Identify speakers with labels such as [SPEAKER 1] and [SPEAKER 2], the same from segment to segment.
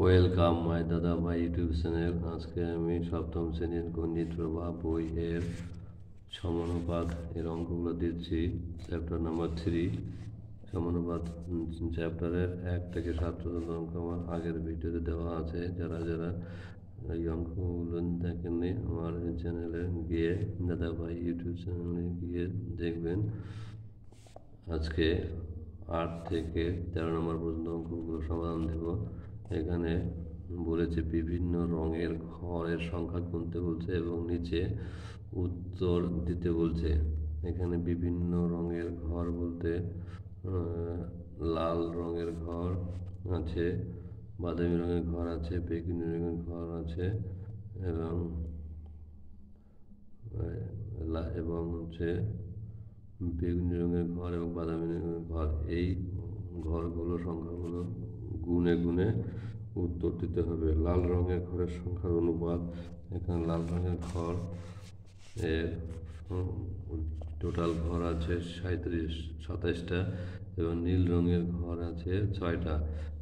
[SPEAKER 1] Welcome my দাদা ভাই YouTube channel. আজকে আমি সপ্তম শ্রেণীর গণিত প্রভাব বই এর সমানুপাত এর অঙ্কগুলো দিচ্ছি। চ্যাপ্টার নাম্বার 3 সমানুপাত চ্যাপ্টারের 1 থেকে 7 পর্যন্ত অঙ্ক আমার আগের ভিডিওতে দেওয়া আছে। যারা যারা এই অঙ্কগুলো দেখেননি আমার চ্যানেলে গিয়ে দাদা ভাই ইউটিউব চ্যানেলে গিয়ে দেখবেন। আজকে 8 থেকে 13 নম্বর পর্যন্ত অঙ্কগুলো সমাধান দেব। এখানে বলেছে বিভিন্ন রঙের ঘরের সংখ্যা গুনতে বলছে এবং নিচে উত্তর দিতে বলছে। এখানে বিভিন্ন রঙের ঘর বলতে লাল রঙের ঘর আছে, বাদামি রঙের ঘর আছে, বেগুনি রঙের ঘর আছে এবং হচ্ছে বেগুনি রঙের ঘর এবং বাদামি রঙের ঘর। এই ঘরগুলো সংখ্যাগুলো গুনে গুনে উত্তর দিতে হবে। লাল রঙের ঘরের সংখ্যার অনুপাত, এখানে লাল রঙের ঘর এর টোটাল ঘর আছে 27টা এবং নীল রঙের ঘর আছে 6টা।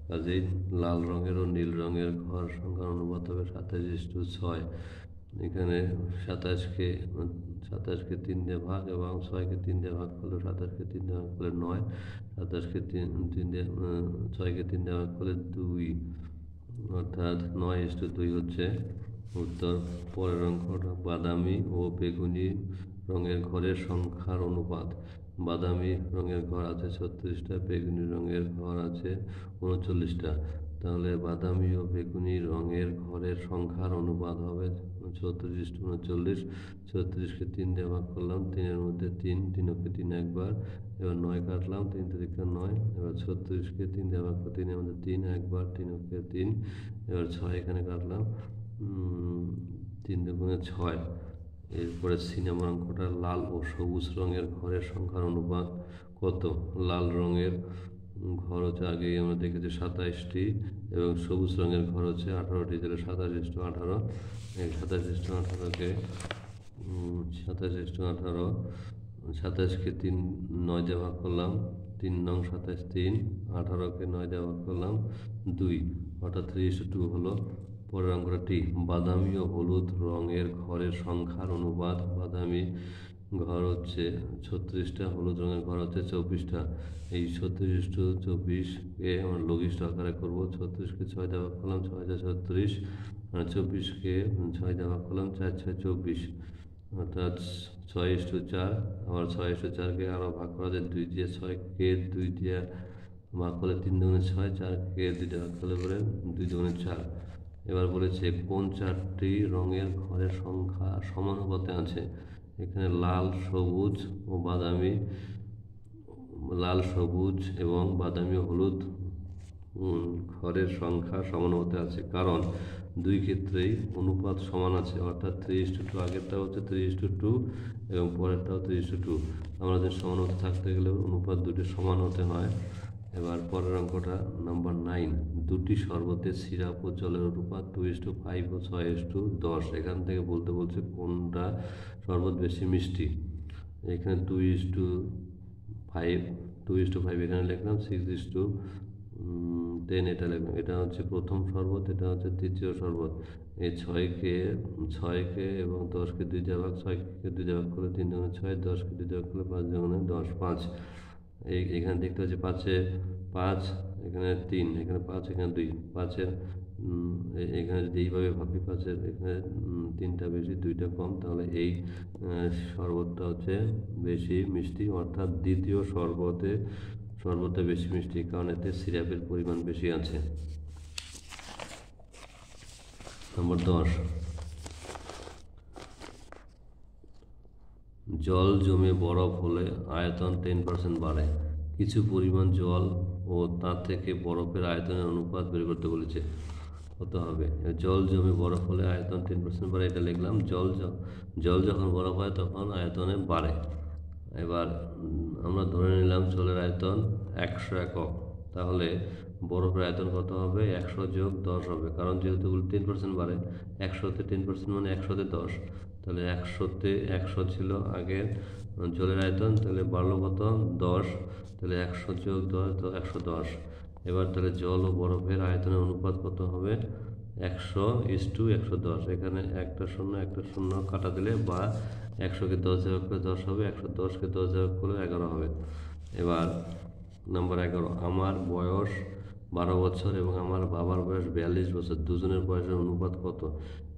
[SPEAKER 1] কাজেই লাল রঙের ও নীল রঙের ঘর সংখ্যার অনুপাত হবে 27:6। এখানে 27কে 3 দিয়ে ভাগ এবং 6কে 3 দিয়ে ভাগ করলে 27কে 3 দিয়ে ভাগ করলে 9, 27কে 3 দিয়ে 6কে 3 দিয়ে ভাগ করলে 2, অর্থাৎ 9:2 হচ্ছে উত্তর। পরের অঙ্কটা বাদামি ও বেগুনি রঙের ঘরের সংখ্যার অনুপাত। বাদামি রঙের ঘর আছে 36টা, বেগুনি রঙের ঘর আছে 39টা। তাহলে বাদামি ও বেগুনি রঙের ঘরের সংখ্যার অনুপাত হবে 36:39। 36কে 3 দিয়ে ভাগ করলাম, 3-এর মধ্যে 3, 3-কে 3 একবার, এবার 9 কাটলাম, 3 3-কে 9, এবার 36কে 3 দিয়ে ভাগ করে 3-এর মধ্যে 3 একবার, 3-কে 3, এবার 6 এখানে কাটলাম, 3 দুগুণে 6। এরপরে সিনেমার অঙ্কটা লাল ও সবুজ রঙের ঘরের সংখ্যার অনুপাত কত? লাল রঙের ঘর হচ্ছে আগেই আমরা দেখেছি 27টি এবং সবুজ রঙের ঘর হচ্ছে 18টি। তাহলে 27:18, এই 27:18কে 27:18, 27কে 3 9 দিয়ে ভাগ করলাম, 3 নং 27, 3, 18কে 9 দিয়ে ভাগ করলাম 2, অর্থাৎ 3:2 হলো। পরের অঙ্কটি বাদামি ও হলুদ রঙের ঘরের সংখ্যার অনুপাত। বাদামি ঘর হচ্ছে 36টা, হলুদ রঙের ঘর হচ্ছে 24টা। এই 36:24কে আমরা লঘিষ্ঠ আকারে করবো। 36কে 6 দিয়ে ভাগ করলাম, 6×6 = 36, 24কে 6 দিয়ে ভাগ করলাম, 4×6 = 24, অর্থাৎ 6:4। আবার 6:4কে আরও ভাগ করা যায় 2 দিয়ে। 6কে 2 দিয়ে ভাগ করলে 3 দুগুণে 6, 4কে 2 দিয়ে ভাগ করলে পরে 2 দুগুণে 4। এবার বলেছে কোন 4টি রঙের ঘরের সংখ্যা সমানুপাতে আছে? এখানে লাল, সবুজ ও বাদামি, লাল, সবুজ এবং বাদামি ও হলুদ ঘরের সংখ্যা সমানুপাতে আছে, কারণ দুই ক্ষেত্রেই অনুপাত সমান আছে, অর্থাৎ 3:2। আগেরটা হচ্ছে 3:2 এবং পরেরটাও 3:2। আমাদের সমানুপাতে থাকতে গেলে অনুপাত দুটি সমান হতে হয়। এবার পরের অঙ্কটা নাম্বার 9, দুটি শরবতের সিরাপ ও জলের অনুপাত 2:5 ও 6:10। এখান থেকে বলতে বলছে কোনটা শরবত বেশি মিষ্টি। এখানে 2:5 এখানে লিখলাম, 6:10 এটা লিখলাম। এটা হচ্ছে প্রথম শরবত, এটা হচ্ছে দ্বিতীয় শরবত। এই 6কে এবং 10কে 2 দিয়ে ভাগ, 6কে 2 দিয়ে ভাগ করলে 3 দুগুণে 6, 10কে 2 দিয়ে ভাগ করলে 5 দুগুণে 10, 5। এখানে দেখতে পাচ্ছি 5-এ 5, এখানে 3, এখানে 5, এখানে 2, 5-এর এখানে যদি এইভাবে ভাবি 5-এর এখানে 3টা বেশি 2টা কম, তাহলে এই শরবতটা হচ্ছে বেশি মিষ্টি, অর্থাৎ দ্বিতীয় শরবতটা বেশি মিষ্টি, কারণ এতে সিরাপের পরিমাণ বেশি আছে। নম্বর 10, জল জমে বরফ হলে আয়তন 10% বাড়ে। কিছু পরিমাণ জল ও তার থেকে বরফের আয়তনের অনুপাত বের করতে বলেছে। কত হবে? জল জমে বরফ হলে আয়তন 10% বাড়ে, এটা লিখলাম। জল যখন বরফ হয় তখন আয়তনে বাড়ে। এবার আমরা ধরে নিলাম জলের আয়তন 100 একক, তাহলে বরফের আয়তন কত হবে? 100 + 10 হবে, কারণ যেহেতু 10% বাড়ে, 100-তে 10% মানে 100-তে 10। তাহলে 100-তে 100 ছিল আগের জলের আয়তন, তাহলে বাড়লো কত? 10। তাহলে 100 + 10 তো 110। এবার তাহলে জল ও বরফের আয়তনের অনুপাত কত হবে? 100:110। এখানে একটা শূন্য কাটা দিলে বা 100কে 10 দিয়ে ভাগ করলে 10 হবে, 110কে 10 দিয়ে ভাগ করলে 11 হবে। এবার নাম্বার 11, আমার বয়স 12 বছর এবং আমার বাবার বয়স 42 বছর, দুজনের বয়সের অনুপাত কত?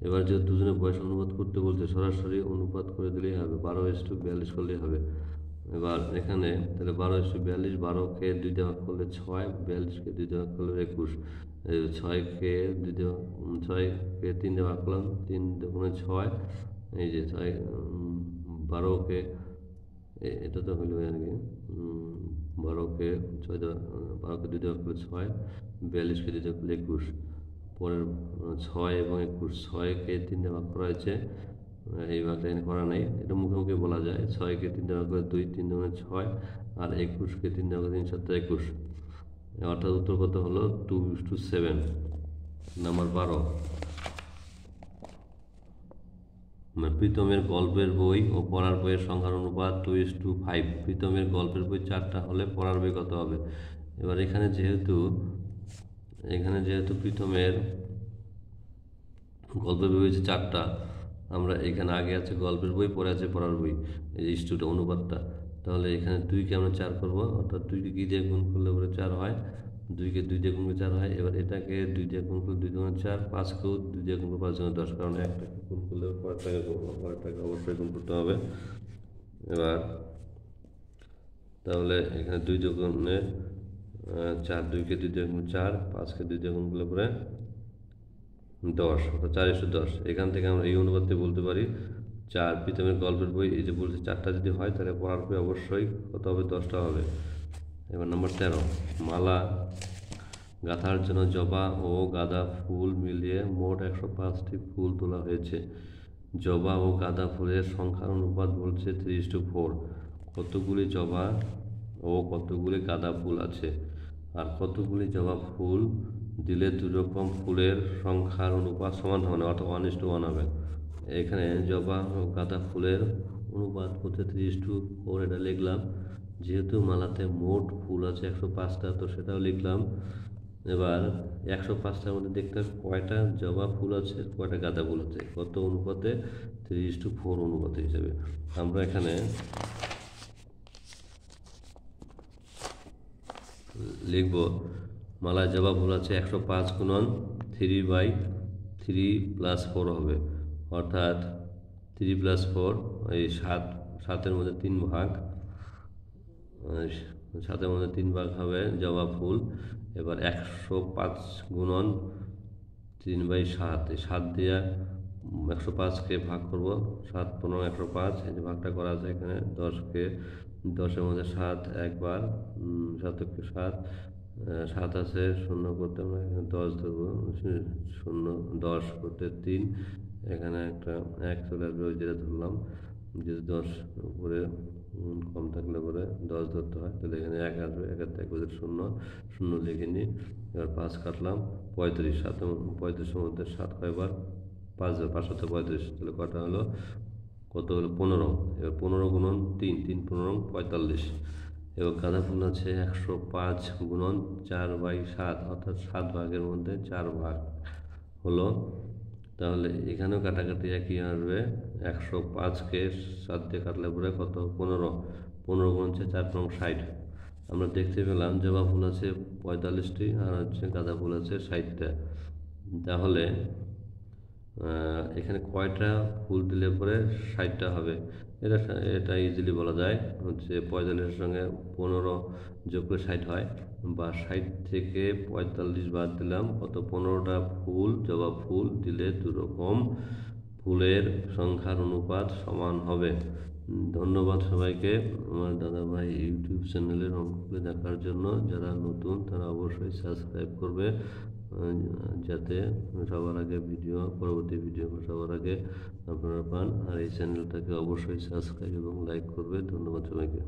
[SPEAKER 1] এবার যে দুজনের বয়স অনুপাত করতে বলছে, সরাসরি অনুপাত করে দিলেই হবে, 12:42 করলেই হবে। এবার এখানে তাহলে 12:42, 12কে 2 দিয়ে ভাগ করলে 6, 42কে 2 দিয়ে ভাগ করলে 21, 6কে 3 দিয়ে ভাগ করলাম, 3 দুগুণে 6, এই যে 6, 12কে এটা তো হইল আর কি, 12কে 2 দিয়ে ভাগ করলে 6, 42কে 2 দিয়ে ভাগ করলে 21, পরের 6 এবং 21, 6কে 3 দিয়ে ভাগ করা হয়েছে, এই ভাগটা এখানে করা নেই, এটা মুখে মুখে বলা যায়। 6কে 3 দিয়ে ভাগ করে 2, 3 দুগুণে 6, আর 21কে 3 দিয়ে ভাগ করে 3 7 21, অর্থাৎ উত্তর কত হলো? 2:7। নাম্বার 12, প্রীতমের গল্পের বই ও পড়ার বইয়ের সংখ্যার অনুপাত 2:5। প্রীতমের গল্পের বই 4টা হলে পড়ার বই কত হবে? এবার এখানে যেহেতু প্রীতমের গল্পের বই হচ্ছে 4টা, আমরা এখানে আগে আছে গল্পের বই, পরে আছে পড়ার বই, এই যে ইস্টুটা অনুপাতটা, তাহলে এখানে 2কে আমরা 4 করবো, অর্থাৎ 2কে কি দিয়ে গুণ করলে পরে 4 হয়, 2কে 2 দিয়ে গুণ করলে 4 হয়। এবার এটাকে 2 দিয়ে গুণ করলে 2 দুগুণে 4, 5কেও 2 দিয়ে গুণ করলে 5 দুগুণে 10, কারণ একটাকে গুণ করলে পরেরটাকে অবশ্যই গুণ করতে হবে। এবার তাহলে এখানে 2 দুগুণে 4, 2কে 2 দিয়ে গুণ 4, 5কে 2 দিয়ে গুণ করলে পরে 10, অর্থাৎ 4:10। এখান থেকে আমরা এই অনুপাতে বলতে পারি 4। প্রীতমের গল্পের বই এই যে বলছে 4টা যদি হয়, তাহলে পড়ার বই অবশ্যই কত হবে? 10টা হবে। এবার নাম্বার 13, মালা গাঁথার জন্য জবা ও গাঁদা ফুল মিলিয়ে মোট 105টি ফুল তোলা হয়েছে। জবা ও গাঁদা ফুলের সংখ্যার অনুপাত বলছে 3:4। কতগুলি জবা ও কতগুলি গাঁদা ফুল আছে, আর কতগুলি জবা ফুল দিলে দুই রকম ফুলের সংখ্যার অনুপাত সমান হবে না, অর্থাৎ 1:1 হবে। এখানে জবা ও গাঁদা ফুলের অনুপাত হচ্ছে 3:4, এটা লিখলাম। যেহেতু মালাতে মোট ফুল আছে 105টা, তো সেটাও লিখলাম। এবার 105টার মধ্যে দেখতে হবে কয়টা জবা ফুল আছে, কয়টা গাঁদা ফুল আছে, কত অনুপাতে? 3:4 অনুপাতে হিসাবে আমরা এখানে লিখব, মালায় জবা ফুল আছে 105 গুণন 3/3 + 4 হবে, অর্থাৎ 3 + 4, এই 7-7-এর মধ্যে 3 ভাগ, 7-এর মধ্যে 3 ভাগ হবে জবা ফুল। এবার 105 গুণন 3/7, এই 7 দিয়ে 105কে ভাগ করব, 7×15 105, এই যে ভাগটা করা আছে এখানে। 10-এর মধ্যে 7 একবার, 7-একে 7, 7 আছে, 0 করতে আমরা এখানে 10 ধরবো, 0 10 করতে 3, এখানে একটা 1 চলে আসবে, ওই যেটা ধরলাম, যেহেতু 10 উপরে কম থাকলে পরে 10 ধরতে হয়, তাহলে এখানে 1 আসবে, 1-এর থেকে 0 0 লিখে নিই। এবার 5 কাটলাম, 35, 35-এর মধ্যে 7 কয়বার? 5 বার, 5-7-35, তাহলে কটা হলো? কত হলো? 15। এবার 15 গুণন 3, 3×15 45। এবার গাঁদা ফুল আছে 105 গুণন 4/7, অর্থাৎ 7 ভাগের মধ্যে 4 ভাগ হলো। তাহলে এখানেও কাটাকাটি একই আসবে, 105কে 7 দিয়ে কাটলে পরে কত? 15, 15 গুণ হচ্ছে 4×60। আমরা দেখতে পেলাম জবা ফুল আছে 45টি, আর হচ্ছে গাঁদা ফুল আছে 60টা। তাহলে এখানে কয়টা ফুল দিলে পরে 60টা হবে? এটা ইজিলি বলা যায়, হচ্ছে 45-এর সঙ্গে 15 যোগ করে 60 হয়, বা 60 থেকে 45 বাদ দিলাম, কত? 15টা ফুল, জবা ফুল দিলে দুরকম ফুলের সংখ্যার অনুপাত সমান হবে। ধন্যবাদ সবাইকে আমার দাদাভাই ইউটিউব চ্যানেলের অঙ্কগুলো দেখার জন্য। যারা নতুন তারা অবশ্যই সাবস্ক্রাইব করবে, যাতে সবার আগে পরবর্তী ভিডিও সবার আগে আপনারা পান। আর এই চ্যানেলটাকে অবশ্যই সাবস্ক্রাইব এবং লাইক করবে। ধন্যবাদ সবাইকে।